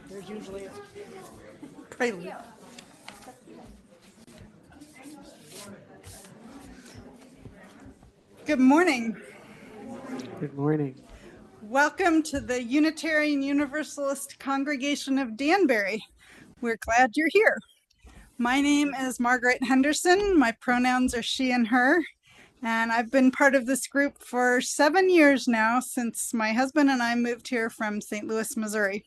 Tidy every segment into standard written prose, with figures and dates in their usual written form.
There's usually a prelude. Good morning. Good morning. Welcome to the Unitarian Universalist Congregation of Danbury. We're glad you're here. My name is Margaret Henderson. My pronouns are she and her. And I've been part of this group for 7 years now, since my husband and I moved here from St. Louis, Missouri.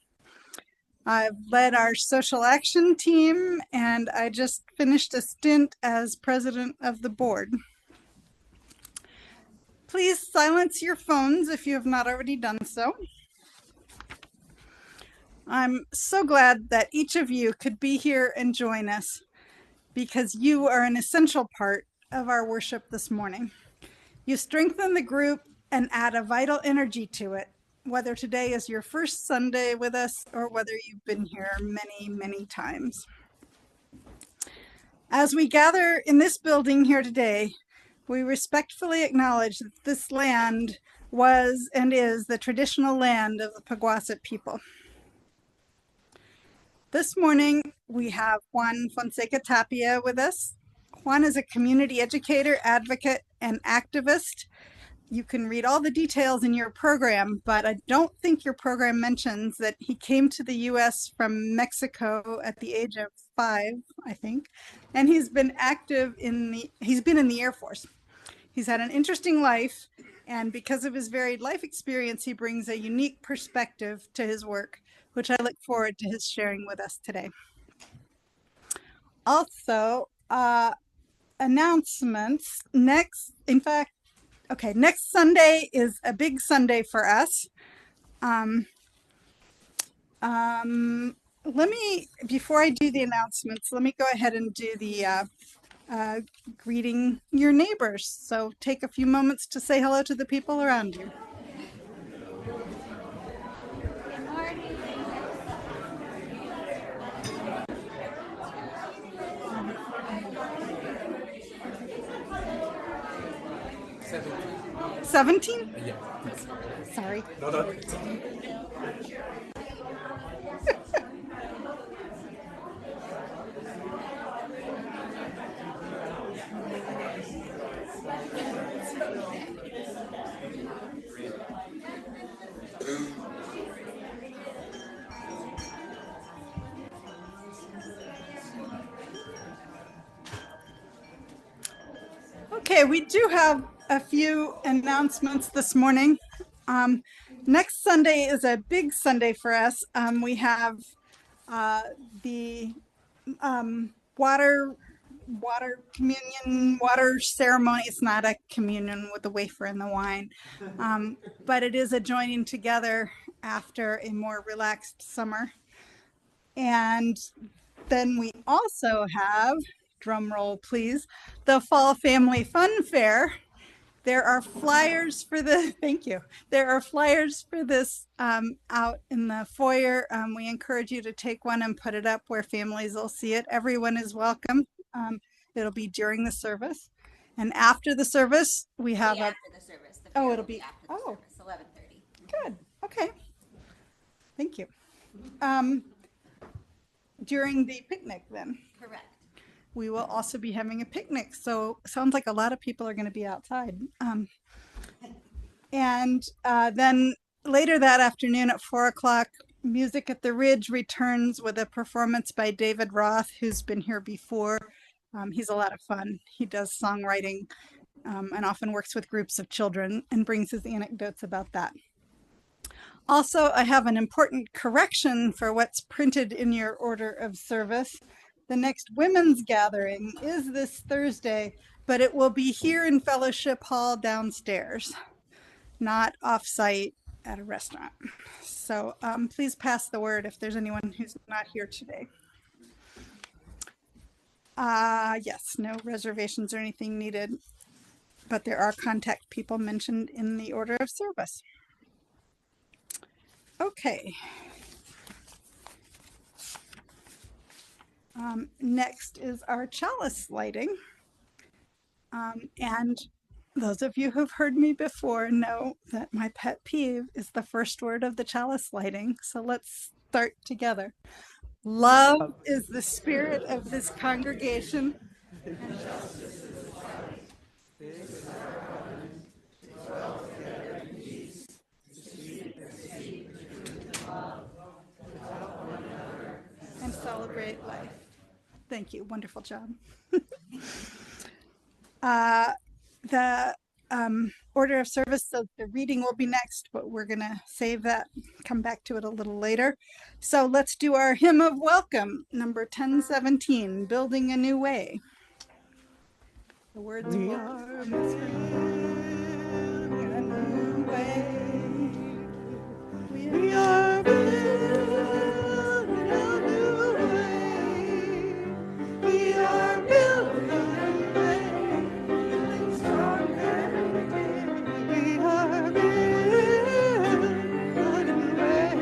I've led our social action team, and I just finished a stint as president of the board. Please silence your phones if you have not already done so. I'm so glad that each of you could be here and join us, because you are an essential part of our worship this morning. You strengthen the group and add a vital energy to it, whether today is your first Sunday with us or whether you've been here many, many times. As we gather in this building here today, we respectfully acknowledge that this land was and is the traditional land of the Paguasset people. This morning, we have Juan Fonseca Tapia with us. Juan is a community educator, advocate, and activist. You can read all the details in your program, but I don't think your program mentions that he came to the U.S. from Mexico at the age of 5, I think, and he's been in the Air Force. He's had an interesting life, and because of his varied life experience, he brings a unique perspective to his work, which I look forward to his sharing with us today. Also, announcements. Next Sunday is a big Sunday for us. Before I do the announcements, let me go ahead and do the greeting your neighbors. So take a few moments to say hello to the people around you. Good morning. 17? Yeah. Sorry. No. Okay, we do have a few announcements this morning. Next Sunday is a big Sunday for us. We have the water communion, water ceremony. It's not a communion with the wafer and the wine, but it is a joining together after a more relaxed summer. And then we also have, drum roll please, the Fall Family Fun Fair. There are flyers for thank you. There are flyers for this out in the foyer. We encourage you to take one and put it up where families will see it. Everyone is welcome. It'll be during the service. And after the service, we have after the service. It'll be after the service, 11:30. Good. Okay. Thank you. During the picnic then. Correct. We will also be having a picnic. So sounds like a lot of people are going to be outside. And then later that afternoon at 4:00, Music at the Ridge returns with a performance by David Roth, who's been here before. He's a lot of fun. He does songwriting and often works with groups of children and brings his anecdotes about that. Also, I have an important correction for what's printed in your order of service. The next women's gathering is this Thursday, but it will be here in Fellowship Hall downstairs, not off-site at a restaurant. So please pass the word if there's anyone who's not here today. Yes, no reservations or anything needed, but there are contact people mentioned in the order of service. Okay. Next is our chalice lighting. And those of you who've heard me before know that my pet peeve is the first word of the chalice lighting. So let's start together. Love is the spirit of this congregation. And celebrate life. Thank you. Wonderful job. The order of service, so the reading will be next, but we're going to save that, come back to it a little later. So let's do our hymn of welcome, number 1017, Building a New Way. The words are building a new way. We are building a new way. We are building a new way. Feeling stronger. We are building a new way.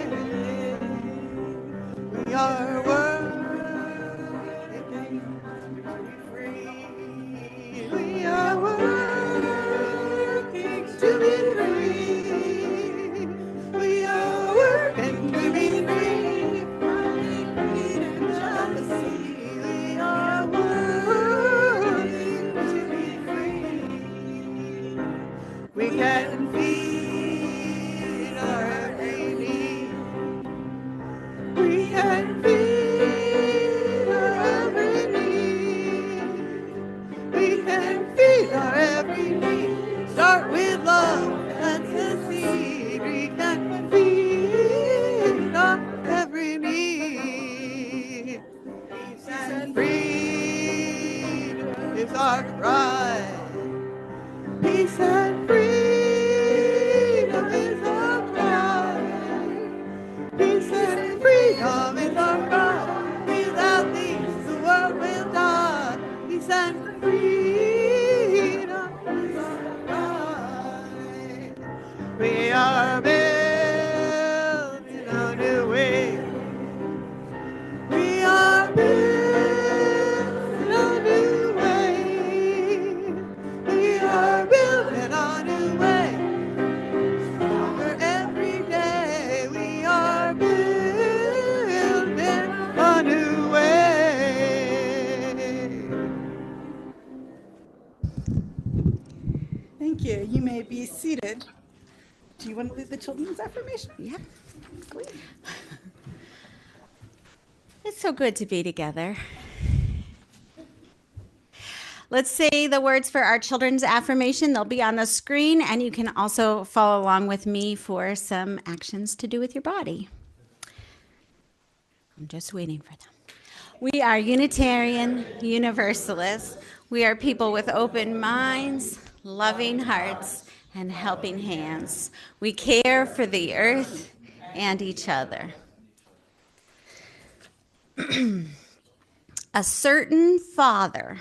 We are working to be free. We are working to be free. We are working to be free from greed and jealousy. We are working to be free. We can feed our every need. We can feed our every need. We can feed our every need. Start with love, that's the seed. We can feed our every need. Peace and freedom is our cry. Peace and freedom is our cry. Peace and freedom is our cry. Without these, the world will die. Peace and freedom is our cry. We are building a new way. We are building a new way. We are building a new way. Stronger every day. We are building a new way. Thank you. You may be seated. Do you want to lead the children's affirmation? Yeah. It's so good to be together. Let's say the words for our children's affirmation. They'll be on the screen, and you can also follow along with me for some actions to do with your body. I'm just waiting for them. We are Unitarian Universalists. We are people with open minds, loving hearts, and helping hands. We care for the earth and each other. A certain father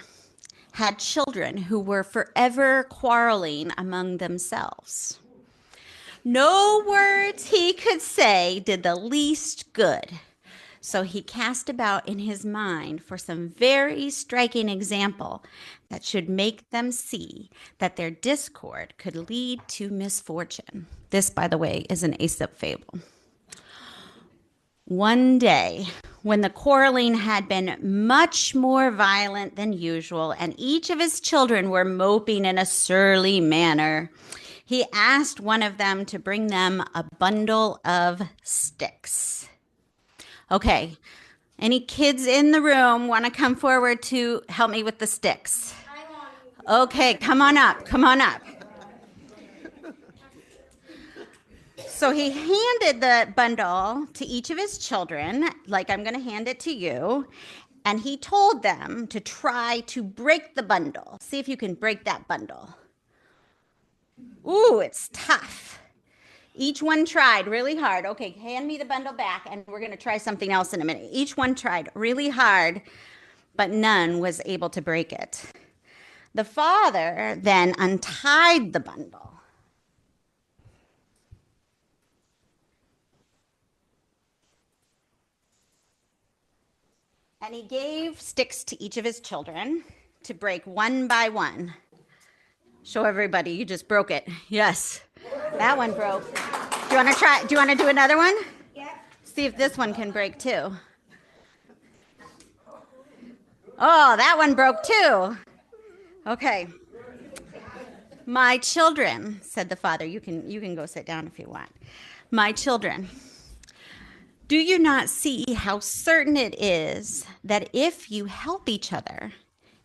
had children who were forever quarreling among themselves. No words he could say did the least good. So he cast about in his mind for some very striking example that should make them see that their discord could lead to misfortune. This, by the way, is an Aesop fable. One day, when the quarreling had been much more violent than usual, and each of his children were moping in a surly manner, he asked one of them to bring them a bundle of sticks. Okay, any kids in the room want to come forward to help me with the sticks? Okay, come on up, come on up. So he handed the bundle to each of his children, like I'm going to hand it to you, and he told them to try to break the bundle. See if you can break that bundle. Ooh, it's tough. Each one tried really hard. Okay, hand me the bundle back, and we're going to try something else in a minute. Each one tried really hard, but none was able to break it. The father then untied the bundle. And he gave sticks to each of his children to break one by one. Show everybody, you just broke it. Yes, that one broke. Do you want to try? Do you want to do another one? Yeah. See if this one can break too. Oh, that one broke too. Okay. My children, said the father. You can go sit down if you want. My children, do you not see how certain it is that if you help each other,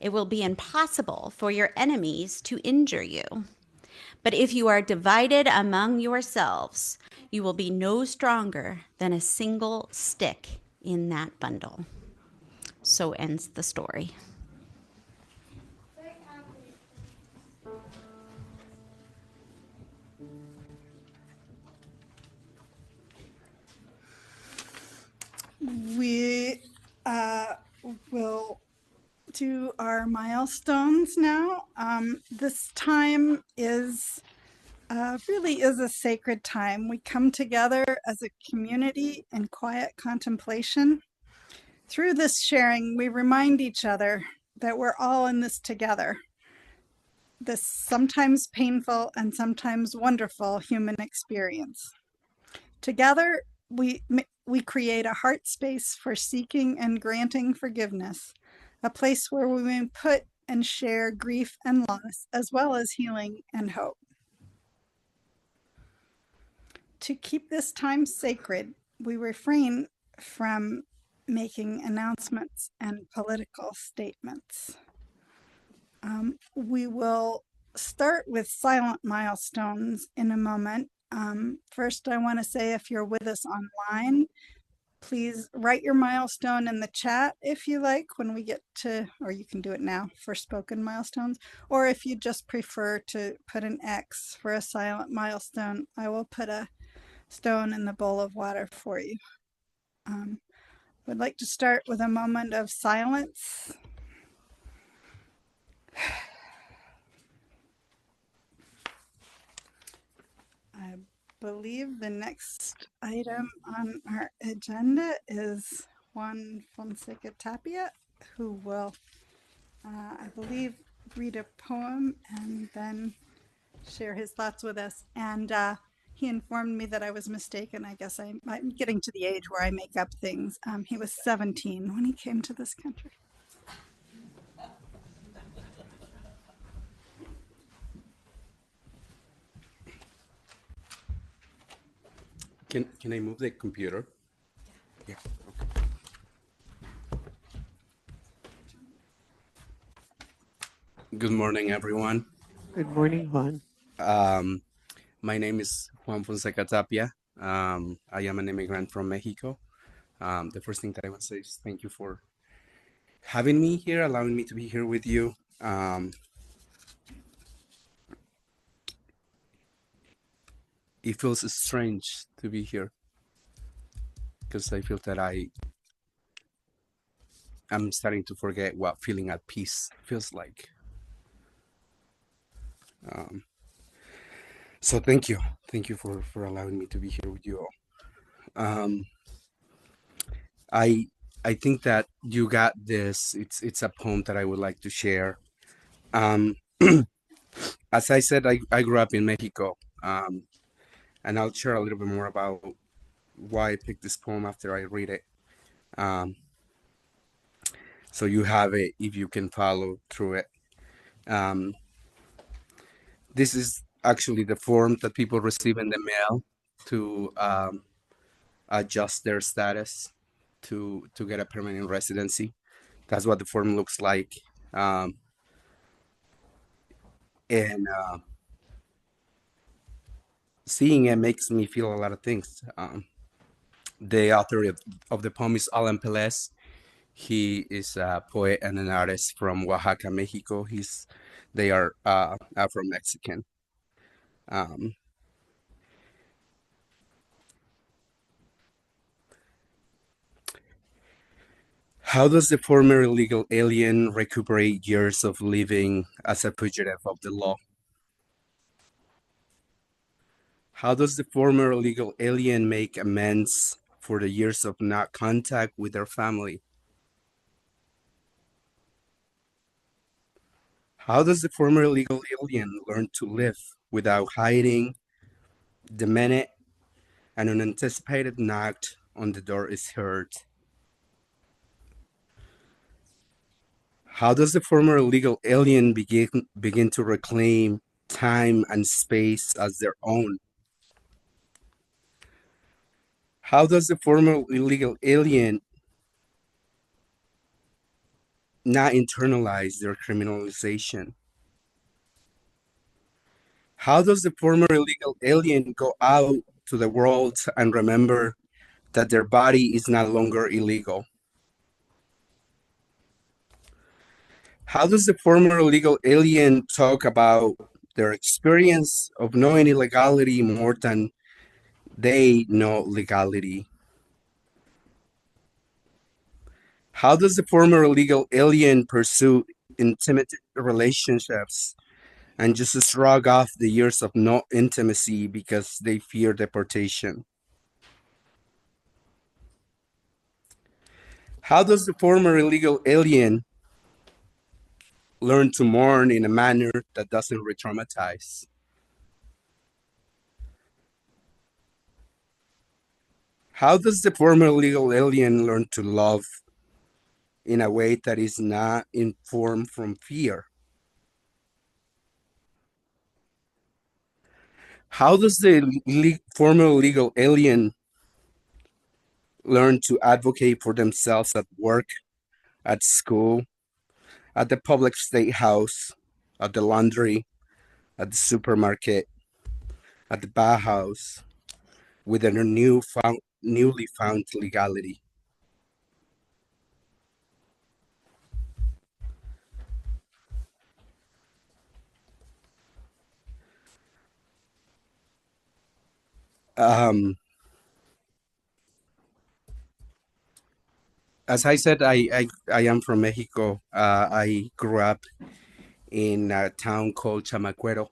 it will be impossible for your enemies to injure you? But if you are divided among yourselves, you will be no stronger than a single stick in that bundle. So ends the story. We will do our milestones now. This time is really is a sacred time. We come together as a community in quiet contemplation. Through this sharing, we remind each other that we're all in this together. This sometimes painful and sometimes wonderful human experience. Together, we create a heart space for seeking and granting forgiveness, a place where we may put and share grief and loss, as well as healing and hope. To keep this time sacred, we refrain from making announcements and political statements. We will start with silent milestones in a moment. First, I want to say if you're with us online, please write your milestone in the chat if you like when we get to, or you can do it now for spoken milestones, or if you just prefer to put an X for a silent milestone, I will put a stone in the bowl of water for you. Would like to start with a moment of silence. I believe the next item on our agenda is Juan Fonseca Tapia, who will, I believe, read a poem and then share his thoughts with us. And he informed me that I was mistaken. I guess I'm getting to the age where I make up things. He was 17 when he came to this country. Can I move the computer? Yeah. Okay. Good morning, everyone. Good morning, Juan. My name is Juan Fonseca Tapia. I am an immigrant from Mexico. The first thing that I want to say is thank you for having me here, allowing me to be here with you. It feels strange to be here because I feel that I'm starting to forget what feeling at peace feels like. So thank you for allowing me to be here with you all. I think that you got this. It's a poem that I would like to share. As I said, I grew up in Mexico, and I'll share a little bit more about why I picked this poem after I read it. So you have it if you can follow through it. This is actually the form that people receive in the mail to adjust their status to get a permanent residency. That's what the form looks like. And seeing it makes me feel a lot of things. The author of the poem is Alan Pelez. He is a poet and an artist from Oaxaca, Mexico. They are Afro-Mexican. How does the former illegal alien recuperate years of living as a fugitive of the law? How does the former illegal alien make amends for the years of not contact with their family? How does the former illegal alien learn to live without hiding the minute an unanticipated knock on the door is heard? How does the former illegal alien begin to reclaim time and space as their own? How does the former illegal alien not internalize their criminalization? How does the former illegal alien go out to the world and remember that their body is no longer illegal? How does the former illegal alien talk about their experience of knowing illegality more than they know legality? How does the former illegal alien pursue intimate relationships and just shrug off the years of no intimacy because they fear deportation? How does the former illegal alien learn to mourn in a manner that doesn't re-traumatize? How does the former illegal alien learn to love in a way that is not informed from fear? How does the former illegal alien learn to advocate for themselves at work, at school, at the public state house, at the laundry, at the supermarket, at the bathhouse, with a newly found legality? Um, as I said, I am from Mexico. I grew up in a town called Chamacuero,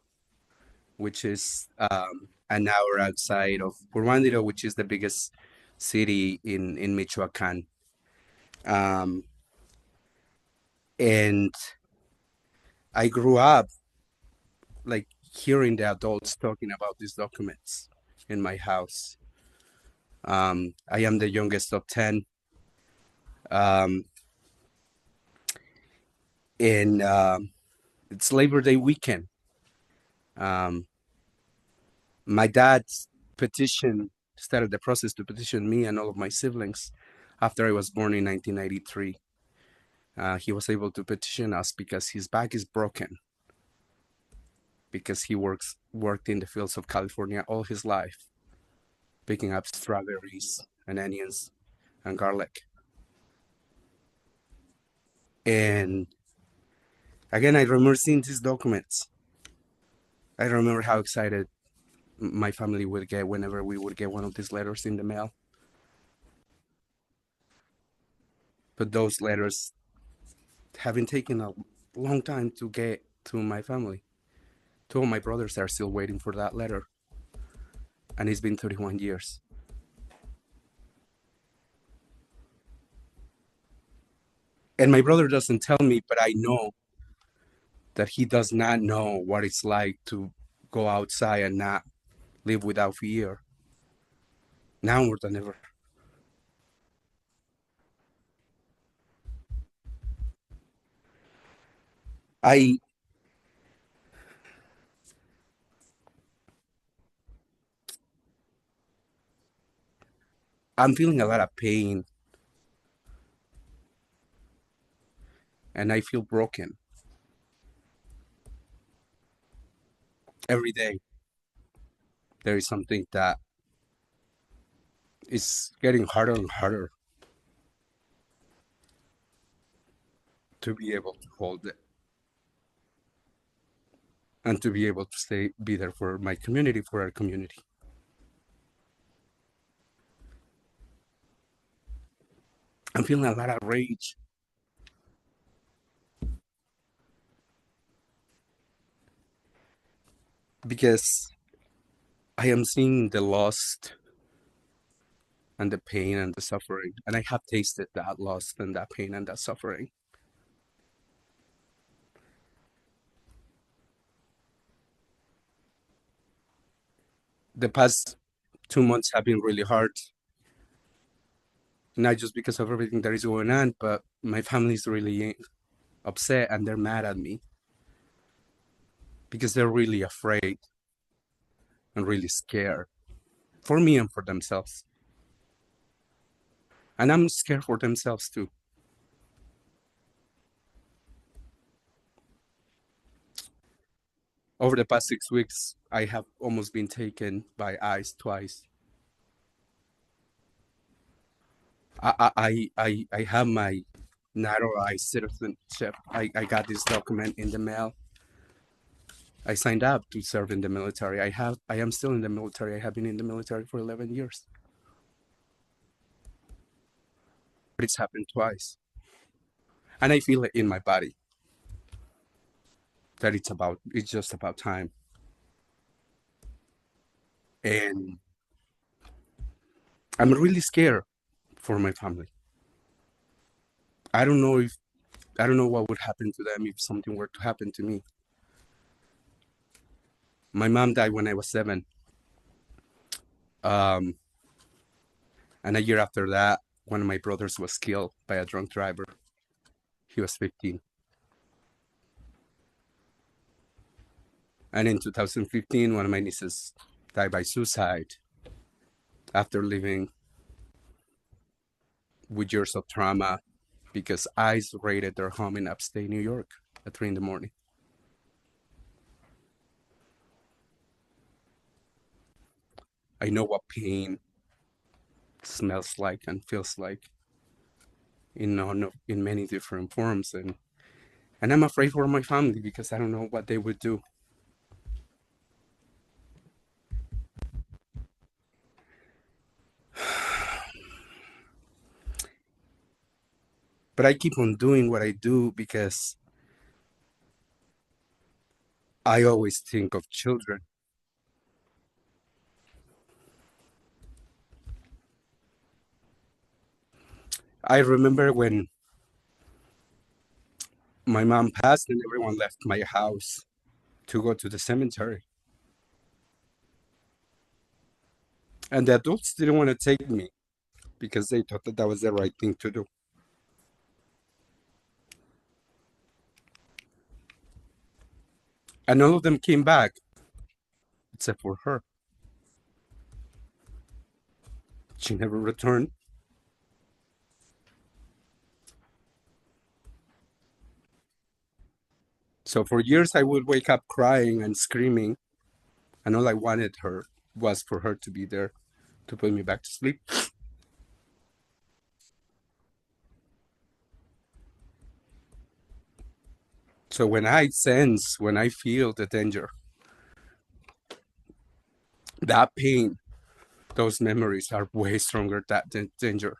which is an hour outside of Puruándiro, which is the biggest city in Michoacán. Um, and I grew up like hearing the adults talking about these documents in my house. I am the youngest of 10. Um, and it's Labor Day weekend. My dad started the process to petition me and all of my siblings after I was born in 1993. He was able to petition us because his back is broken, because he worked in the fields of California all his life, picking up strawberries and onions and garlic. And again, I remember seeing these documents. I remember how excited my family would get whenever we would get one of these letters in the mail. But those letters having taken a long time to get to my family. Two of my brothers are still waiting for that letter, and it's been 31 years. And my brother doesn't tell me, but I know that he does not know what it's like to go outside and not live without fear, now more than ever. I I'm feeling a lot of pain, and I feel broken every day. There is something that is getting harder and harder to be able to hold it and to be able to be there for my community, for our community. I'm feeling a lot of rage because I am seeing the loss and the pain and the suffering, and I have tasted that loss and that pain and that suffering. The past 2 months have been really hard, not just because of everything that is going on, but my family is really upset and they're mad at me because they're really afraid and really scared for me and for themselves. And I'm scared for themselves too. Over the past 6 weeks, I have almost been taken by ICE twice. I have my naturalized citizenship. I got this document in the mail. I signed up to serve in the military. I am still in the military. I have been in the military for 11 years. But it's happened twice. And I feel it in my body that it's just about time. And I'm really scared for my family. I don't know if I don't know what would happen to them if something were to happen to me. My mom died when I was 7. Um, and a year after that, one of my brothers was killed by a drunk driver. He was 15. And in 2015, one of my nieces died by suicide after living with years of trauma because ICE raided their home in upstate New York at 3 in the morning. I know what pain smells like and feels like in many different forms, and I'm afraid for my family because I don't know what they would do. But I keep on doing what I do because I always think of children. I remember when my mom passed and everyone left my house to go to the cemetery. And the adults didn't want to take me because they thought that that was the right thing to do. And all of them came back except for her. She never returned. So for years, I would wake up crying and screaming, and all I wanted her was for her to be there to put me back to sleep. So when I feel the danger, that pain, those memories are way stronger than danger.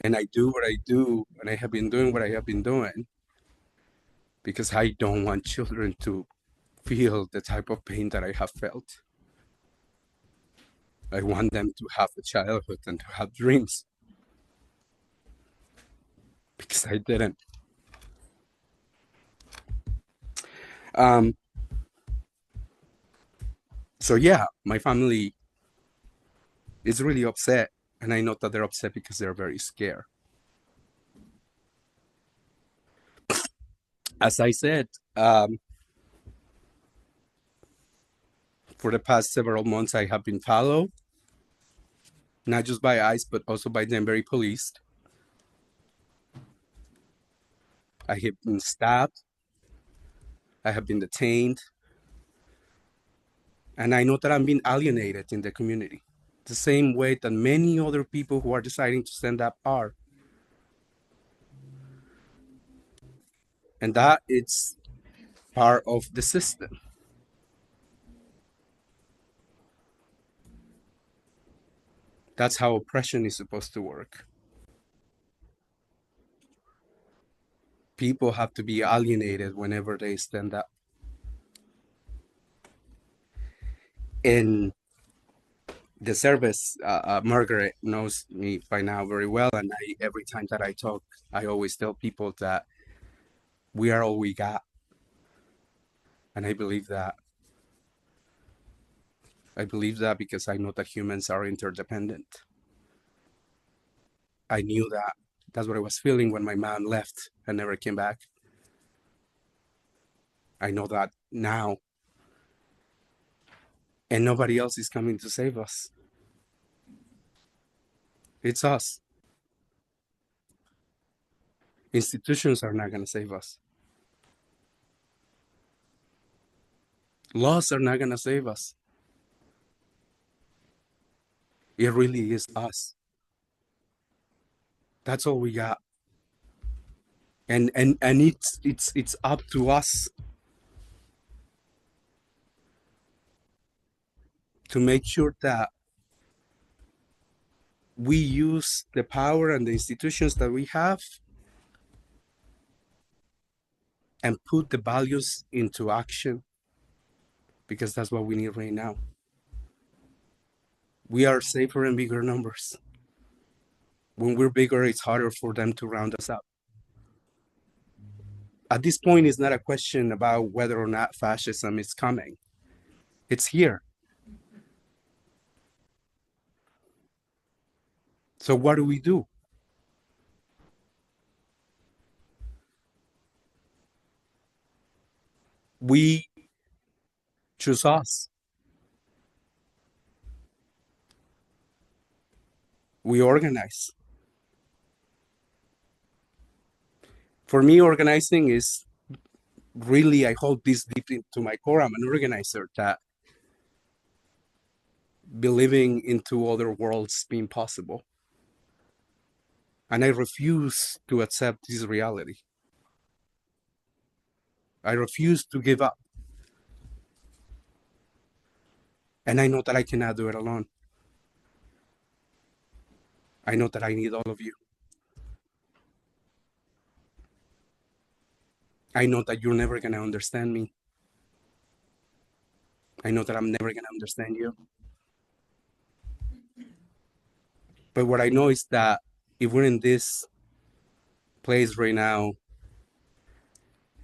And I do what I do, and I have been doing what I have been doing because I don't want children to feel the type of pain that I have felt. I want them to have a childhood and to have dreams because I didn't. Um, so yeah, my family is really upset, and I know that they're upset because they're very scared. As I said, for the past several months, I have been followed, not just by ICE, but also by Denver police. I have been stabbed. I have been detained. And I know that I'm being alienated in the community, the same way that many other people who are deciding to stand up are. And that it's part of the system. That's how oppression is supposed to work. People have to be alienated whenever they stand up. In the service, Margaret knows me by now very well, and every time that I talk, I always tell people that we are all we got. And I believe that. I believe that because I know that humans are interdependent. I knew that. That's what I was feeling when my mom left and never came back. I know that now. And nobody else is coming to save us. It's us. Institutions are not going to save us. Laws are not going to save us. It really is us. That's all we got. And it's up to us to make sure that we use the power and the institutions that we have and put the values into action, because that's what we need right now. We are safer in bigger numbers. When we're bigger, it's harder for them to round us up. At this point, it's not a question about whether or not fascism is coming. It's here. So what do? We choose us. We organize. For me, organizing is really, I hold this deep into my core. I'm an organizer that believing into other worlds being possible. And I refuse to accept this reality. I refuse to give up. And I know that I cannot do it alone. I know that I need all of you. I know that you're never going to understand me. I know that I'm never going to understand you. But what I know is that if we're in this place right now,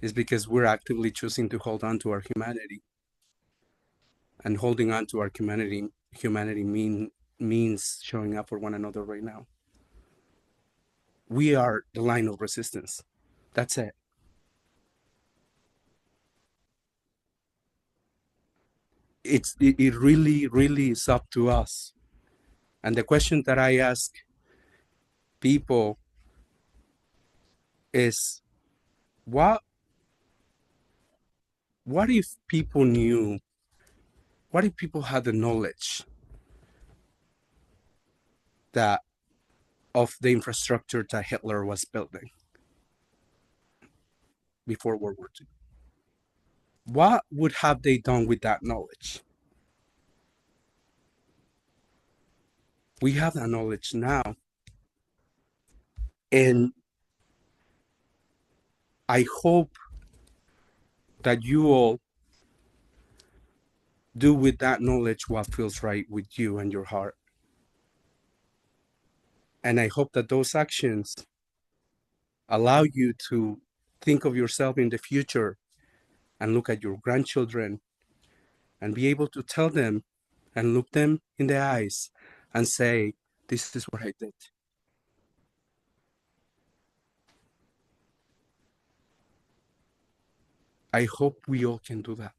is because we're actively choosing to hold on to our humanity. And holding on to our humanity means showing up for one another right now. We are the line of resistance. That's it. It really, really is up to us. And the question that I ask people is, what if people knew, what if people had the knowledge that of the infrastructure that Hitler was building before World War II? What would have they done with that knowledge? We have that knowledge now. And I hope that you all do with that knowledge what feels right with you and your heart. And I hope that those actions allow you to think of yourself in the future and look at your grandchildren and be able to tell them and look them in the eyes and say, this is what I did. I hope we all can do that.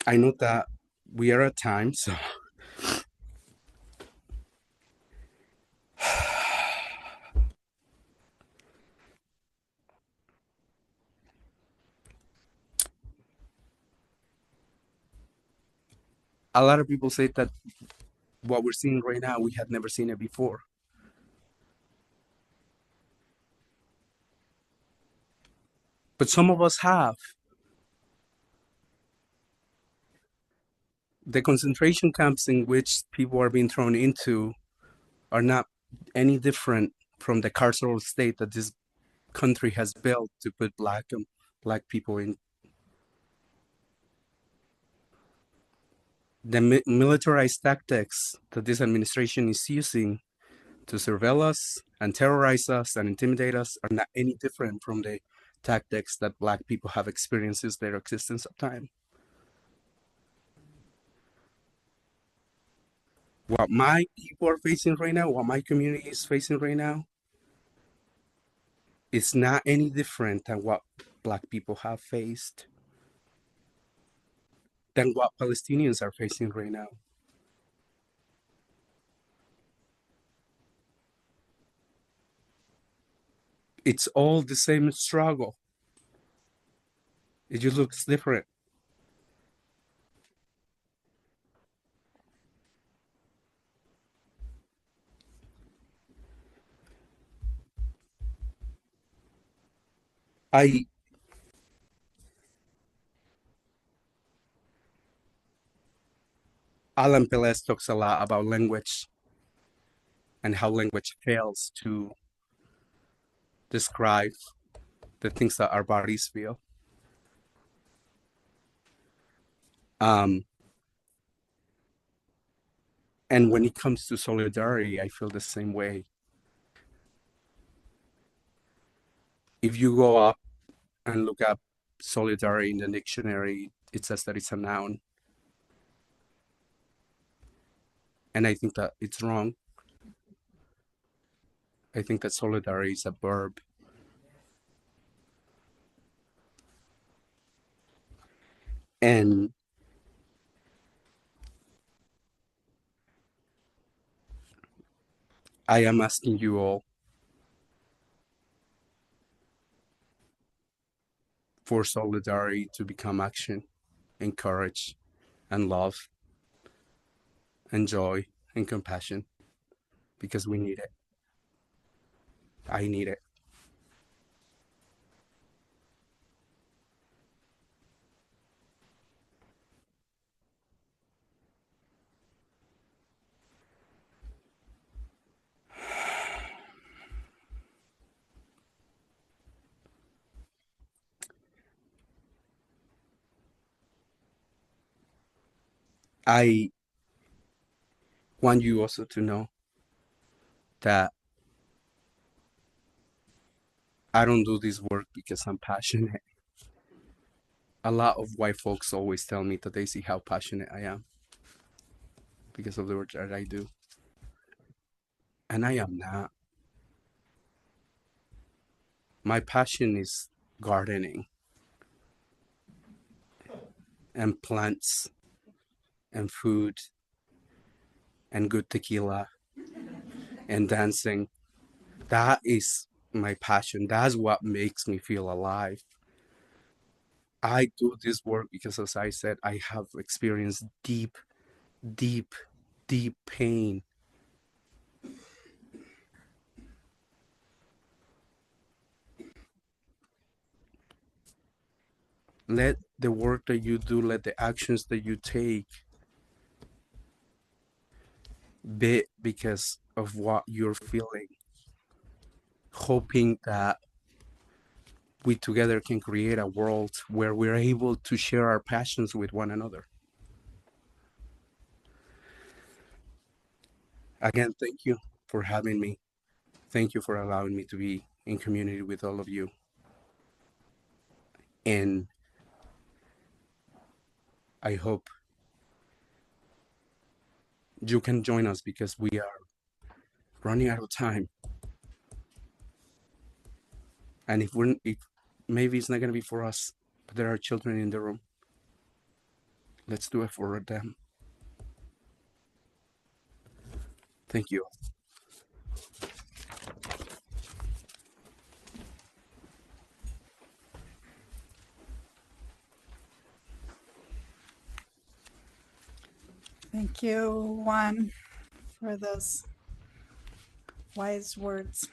I know that we are at time, so a lot of people say that what we're seeing right now, we had never seen it before. But some of us have. the concentration camps in which people are being thrown into are not any different from the carceral state that this country has built to put black people in. The militarized tactics that this administration is using to surveil us and terrorize us and intimidate us are not any different from the tactics that black people have experienced since their existence of time. What my people are facing right now, what my community is facing right now, is not any different than what black people have faced, than what Palestinians are facing right now. It's all the same struggle. It just looks different. I Alan Pelez talks a lot about language and how language fails to describe the things that our bodies feel. And when it comes to solidarity, I feel the same way. If you go up and look up solidarity in the dictionary, it says that it's a noun. And I think that it's wrong. I think that solidarity is a verb. And I am asking you all for solidarity to become action and courage and love and joy and compassion, because we need it. I need it. I want you also to know that I don't do this work because I'm passionate. A lot of white folks always tell me that they see how passionate I am because of the work that I do. And I am not. My passion is gardening and plants and food and good tequila and dancing. That is my passion. That's what makes me feel alive. I do this work because, as I said, I have experienced deep, deep, deep pain. Let the work that you do, let the actions that you take be because of what you're feeling, hoping that we together can create a world where we're able to share our passions with one another. Again, thank you for having me. Thank you for allowing me to be in community with all of you. And I hope you can join us because we are running out of time. And if maybe it's not going to be for us, but there are children in the room. Let's do it for them. Thank you. Thank you, Juan, for those wise words.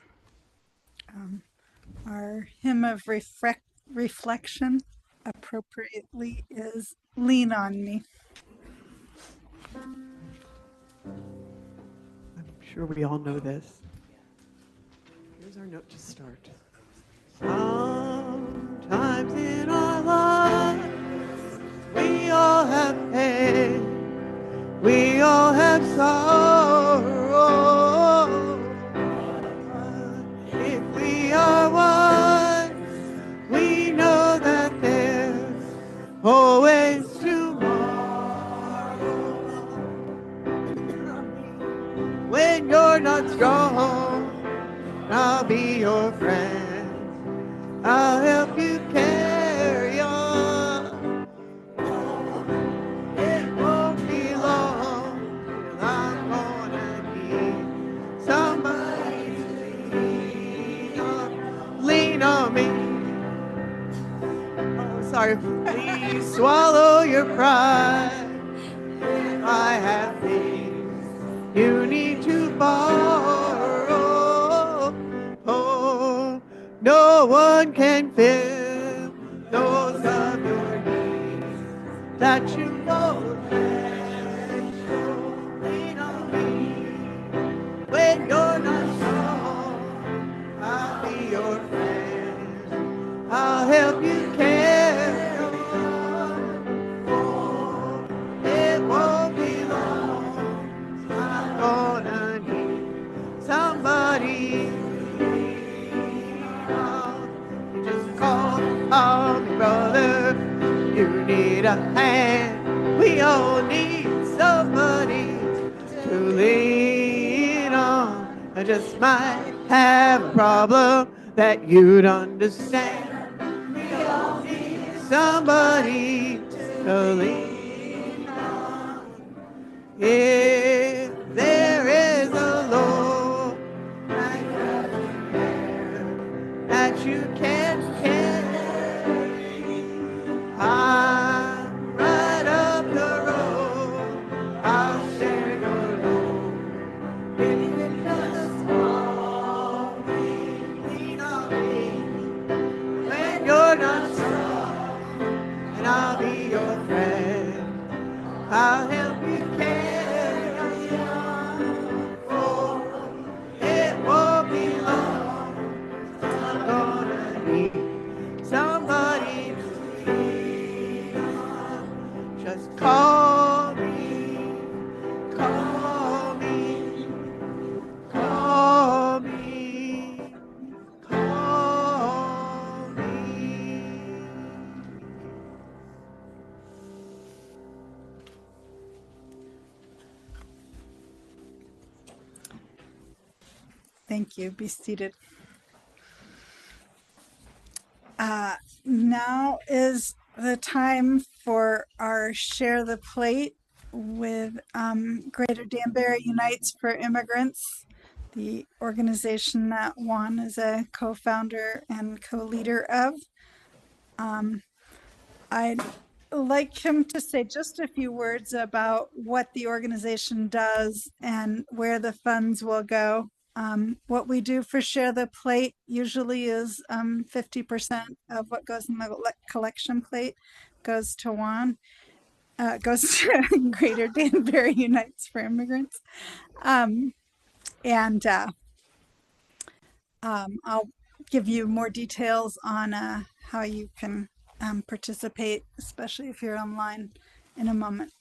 Our hymn of reflection appropriately is Lean on Me. sure we all know this. Here's our note to start. Sometimes in our lives, we all have pain, we all have sorrow. If we are one, we know that there's always tomorrow. When you're not strong, I'll be your friend. I'll help you carry on. It won't be long till I'm gonna need somebody to lean on me. Oh, sorry. Please swallow your pride. If I have things you need to borrow, oh, no one can fill those of your needs that you know. Lean on me when you're not strong. I'll be your friend. I'll help you carry on. Oh, it won't be long. I'm gonna need somebody. Just call on me, brother. You need a hand. We all need somebody to lean on. I just might have a problem that you'd understand. We all need somebody to lean on. If there is a load that you can't carry, I'm right up the road. I'll share your load. If you just call me, lean on me when you're not strong, and I'll be your friend. I'll help you carry on. Oh, it won't be long. I'm gonna need somebody to lean on. Just call me, call me, call me, call me. Thank you. Be seated. Now is the time for our Share the Plate with Greater Danbury Unites for Immigrants, the organization that Juan is a co-founder and co-leader of. I'd like him to say just a few words about what the organization does and where the funds will go. What we do for Share the Plate usually is 50% of what goes in the collection plate goes to Juan, goes to Greater Danbury Unites for Immigrants. I'll give you more details on how you can participate, especially if you're online, in a moment.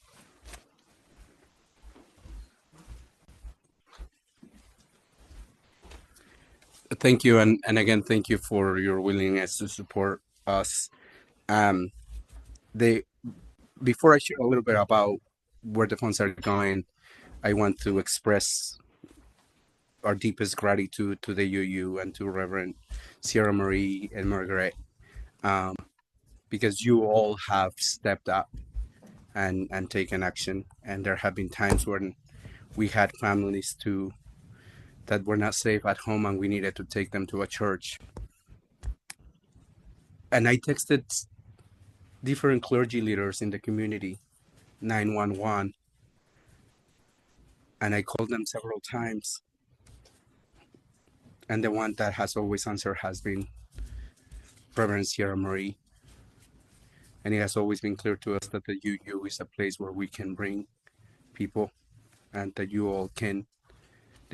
Thank you, and again, thank you for your willingness to support us. Um, they Before I share a little bit about where the funds are going, I want to express our deepest gratitude to the UU and to Reverend Sierra Marie and Margaret, because you all have stepped up and taken action. And there have been times when we had families that were not safe at home and we needed to take them to a church. And I texted different clergy leaders in the community, 911, and I called them several times. And the one that has always answered has been Reverend Sierra Marie. And it has always been clear to us that the UU is a place where we can bring people and that you all can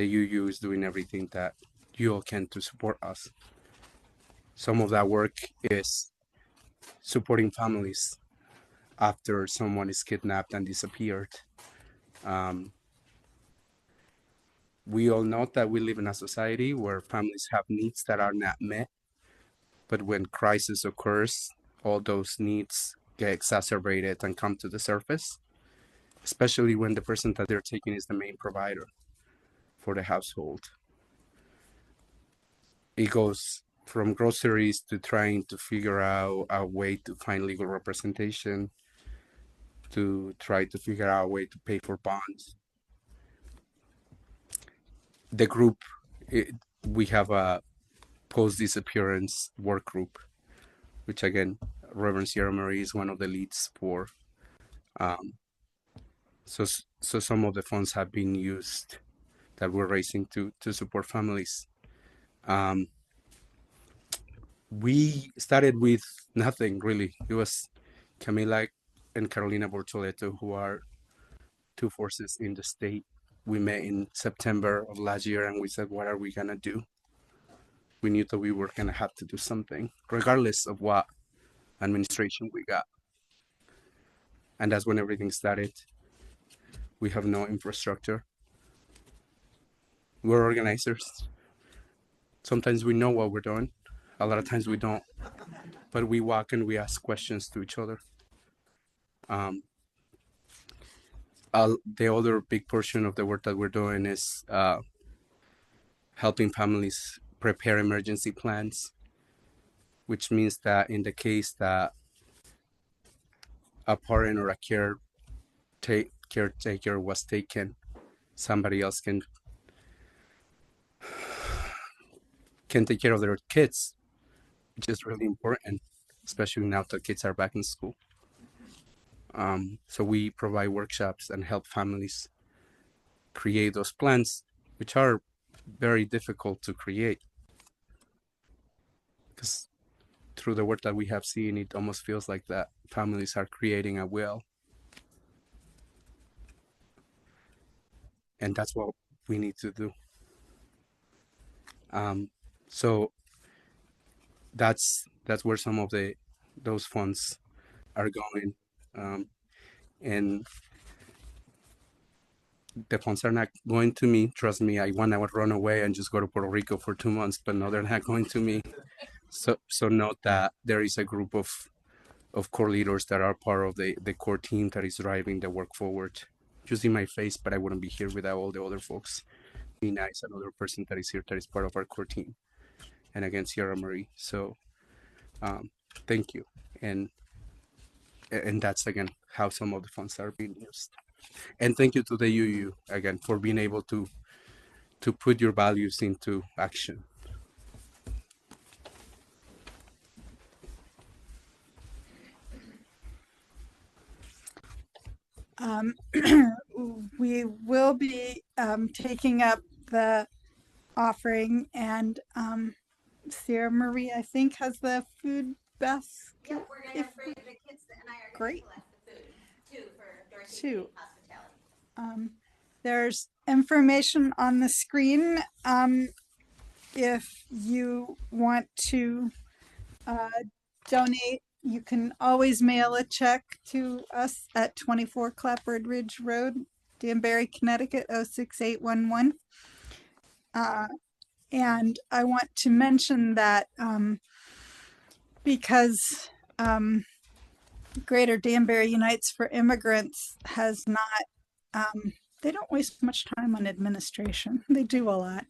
the UU is doing everything that you all can to support us. Some of that work is supporting families after someone is kidnapped and disappeared. We all know that we live in a society where families have needs that are not met, but when crisis occurs, all those needs get exacerbated and come to the surface, especially when the person that they're taking is the main provider for the household. It goes from groceries to trying to figure out a way to find legal representation, to try to figure out a way to pay for bonds. The group, we have a post-disappearance work group, which again, Reverend Sierra Marie is one of the leads for. So some of the funds have been used that we're raising to support families. We started with nothing really. It was Camila and Carolina Bortoleto, who are two forces in the state. We met in September of last year and we said, what are we gonna do? We knew that we were gonna have to do something, regardless of what administration we got. And that's when everything started. We have no infrastructure. We're organizers. Sometimes we know what we're doing. A lot of times we don't. But we walk and we ask questions to each other. The other big portion of the work that we're doing is helping families prepare emergency plans, which means that in the case that a parent or a caretaker was taken, somebody else can take care of their kids, which is really important, especially now that kids are back in school. So we provide workshops and help families create those plans, which are very difficult to create. Because through the work that we have seen, it almost feels like that families are creating a will. And that's what we need to do. So that's where some of those funds are going. And the funds are not going to me. Trust me, I would run away and just go to Puerto Rico for 2 months, but no, they're not going to me. So note that there is a group of core leaders that are part of the core team that is driving the work forward. You see my face, but I wouldn't be here without all the other folks. Nina is another person that is here that is part of our core team. And again, Sierra Marie. So thank you. And that's again how some of the funds are being used. And thank you to the UU again for being able to put your values into action. We will be taking up the offering, and Sierra Marie, I think, has the food basket. Yeah, we're gonna bring the kids and I are Great. gonna bless the food too for Dorothy Too. hospitality. There's information on the screen if you want to donate. You can always mail a check to us at 24 Clapboard Ridge Road, Danbury, Connecticut 06811. And I want to mention that because Greater Danbury Unites for Immigrants has not, they don't waste much time on administration. They do a lot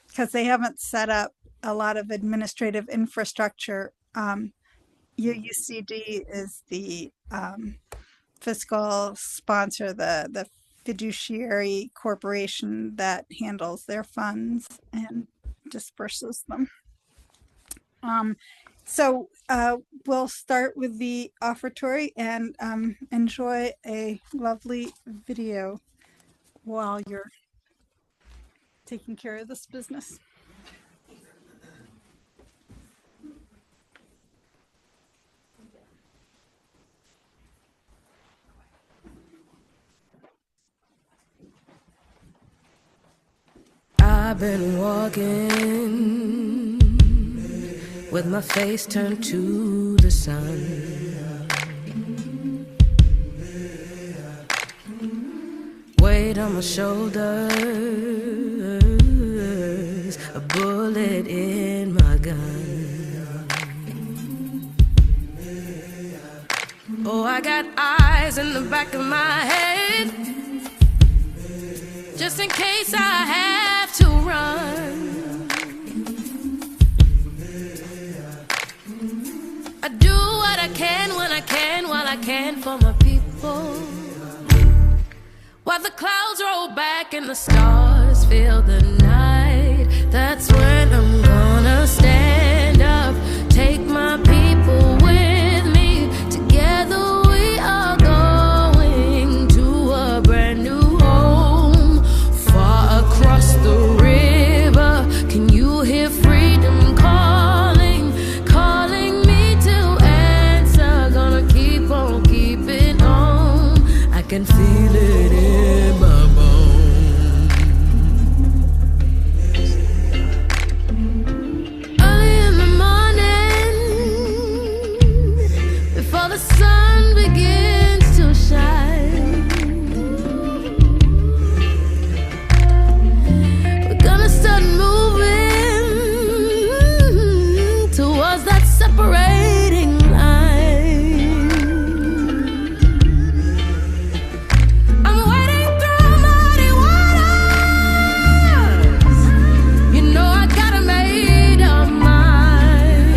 because they haven't set up a lot of administrative infrastructure. UUCD is the fiscal sponsor, the fiduciary corporation that handles their funds and disperses them. So we'll start with the offertory and enjoy a lovely video while you're taking care of this business. I've been walking with my face turned to the sun. Weight on my shoulders, a bullet in my gun. Oh, I got eyes in the back of my head, just in case I have to run. I do what I can when I can, while I can for my people. While the clouds roll back and the stars fill the night, that's when I'm gonna stand up, take my people with me. Together we are going to a brand new home, far across the river. Can you hear freedom calling, calling me to answer? Gonna keep on keeping on. I can feel it in my bones. Early in the morning, before the sun begins to shine, we're gonna start moving towards that separating line. I'm wading through muddy waters. You know I got a made up mind,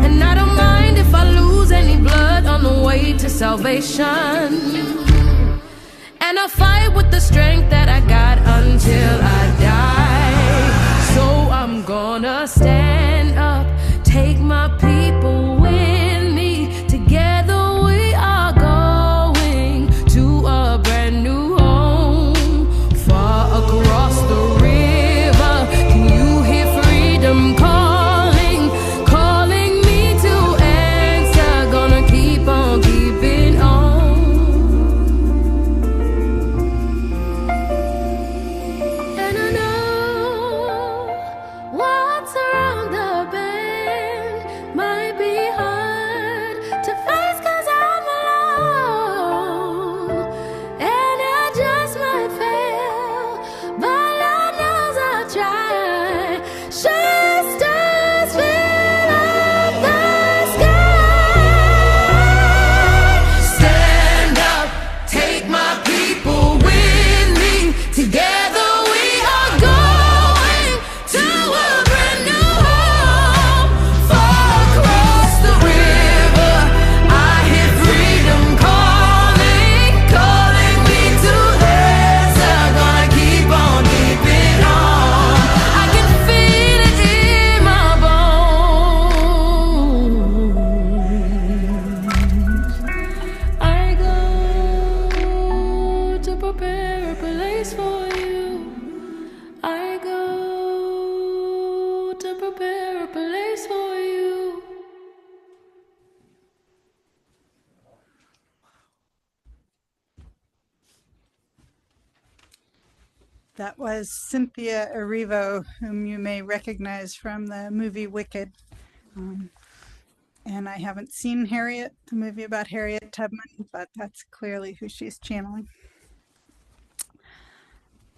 and I don't mind if I lose any blood on the way to salvation. And I'll fight with the strength that I got until I die. So I'm gonna stand up, take my people with me. Together we are going to a brand new home, far across the river. Can you hear freedom calling, calling me to answer? Gonna keep on keeping on. And I know what's around the bend might be hard to face 'cause I'm alone, and I just might fail, but Lord knows I'll try. Shine stars fill up the sky. Stand up, take my people with me. Together we are going to a brand new home, far across the river. I hear freedom calling, calling me to answer. Gonna keep on keeping on. I can feel it in my bones. I go to prepare a place for you. I go to prepare a place for you. That was Cynthia Erivo, whom you may recognize from the movie Wicked. And I haven't seen Harriet, the movie about Harriet Tubman, but that's clearly who she's channeling.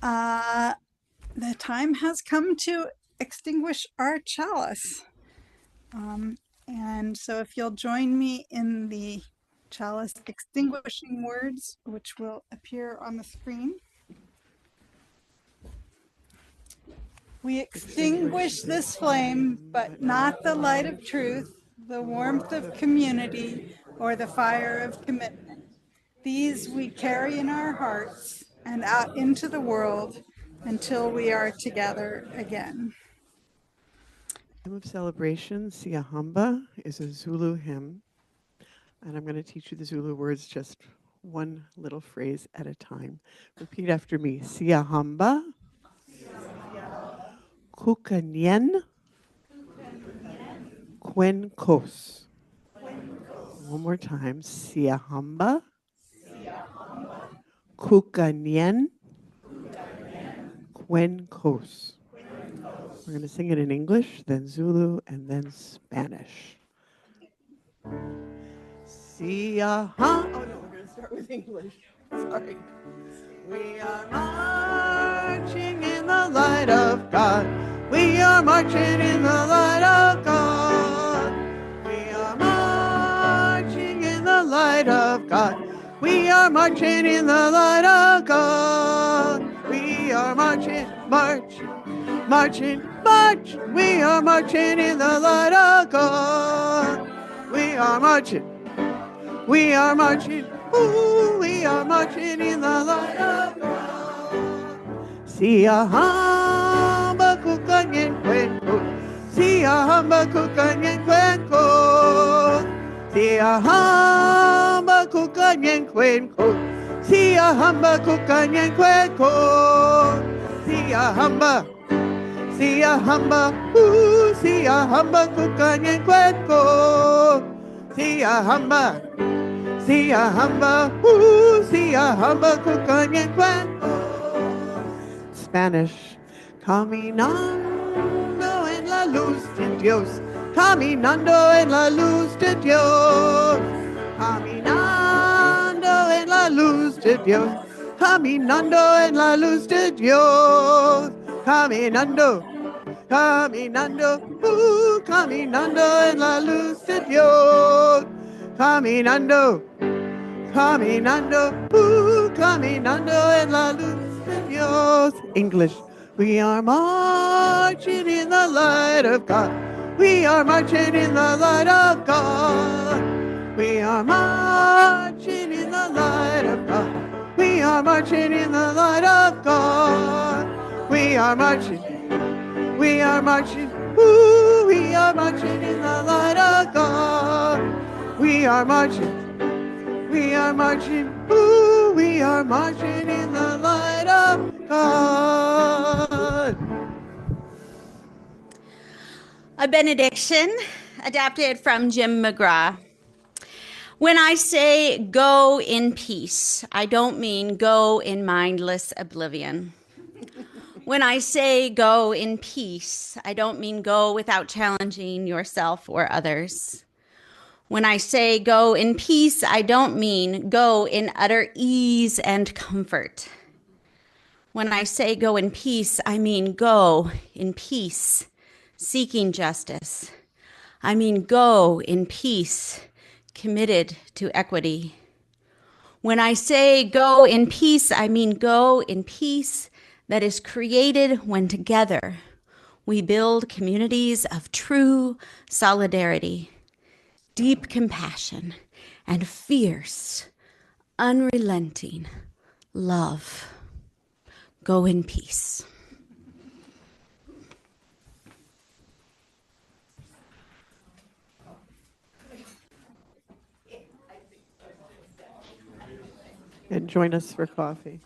The time has come to extinguish our chalice. And so if you'll join me in the chalice extinguishing words, which will appear on the screen. We extinguish this flame, but not the light of truth, the warmth of community, or the fire of commitment. These we carry in our hearts and out into the world until we are together again. Hymn of celebration, Siahamba, is a Zulu hymn. And I'm going to teach you the Zulu words just one little phrase at a time. Repeat after me. Siahamba. Kukanyen. Kwenkos. One more time. Siahamba. Kukanyen Cuencos. We're going to sing it in English, then Zulu, and then Spanish. See ya, huh? Oh no, we're going to start with English. Sorry. We are marching in the light of God. We are marching in the light of God. We are marching in the light of God. We are marching in the light of God. We are marching, marching, marching, march. We are marching in the light of God. We are marching. We are marching. Ooh, we are marching in the light of God. See a hamba kukanyen cuenco. See a hamba kukanyen cuenco. See a hamba kukanyen cuenco. See a hamba kukanyen cuenco. See a hamba. See a hamba. Ooh, see a hamba kukanyen cuenco. See a hamba. See a hamba, ooh, see a hamba cucanyen cuento. Spanish. Caminando en la luz de Dios. Caminando en la luz de Dios. Caminando en la luz de Dios. Caminando en la luz de Dios. Caminando. Caminando, caminando en la luz de Dios. Caminando, caminando, caminando en la luz de Dios. English. We are marching in the light of God. We are marching in the light of God. We are marching in the light of God. We are marching in the light of God. We are marching. We are marching, ooh, we are marching in the light of God. We are marching, ooh, we are marching in the light of God. A benediction adapted from Jim McGraw. When I say go in peace, I don't mean go in mindless oblivion. When I say go in peace, I don't mean go without challenging yourself or others. When I say go in peace, I don't mean go in utter ease and comfort. When I say go in peace, I mean go in peace, seeking justice. I mean go in peace, committed to equity. When I say go in peace, I mean go in peace that is created when together we build communities of true solidarity, deep compassion, and fierce, unrelenting love. Go in peace. And join us for coffee.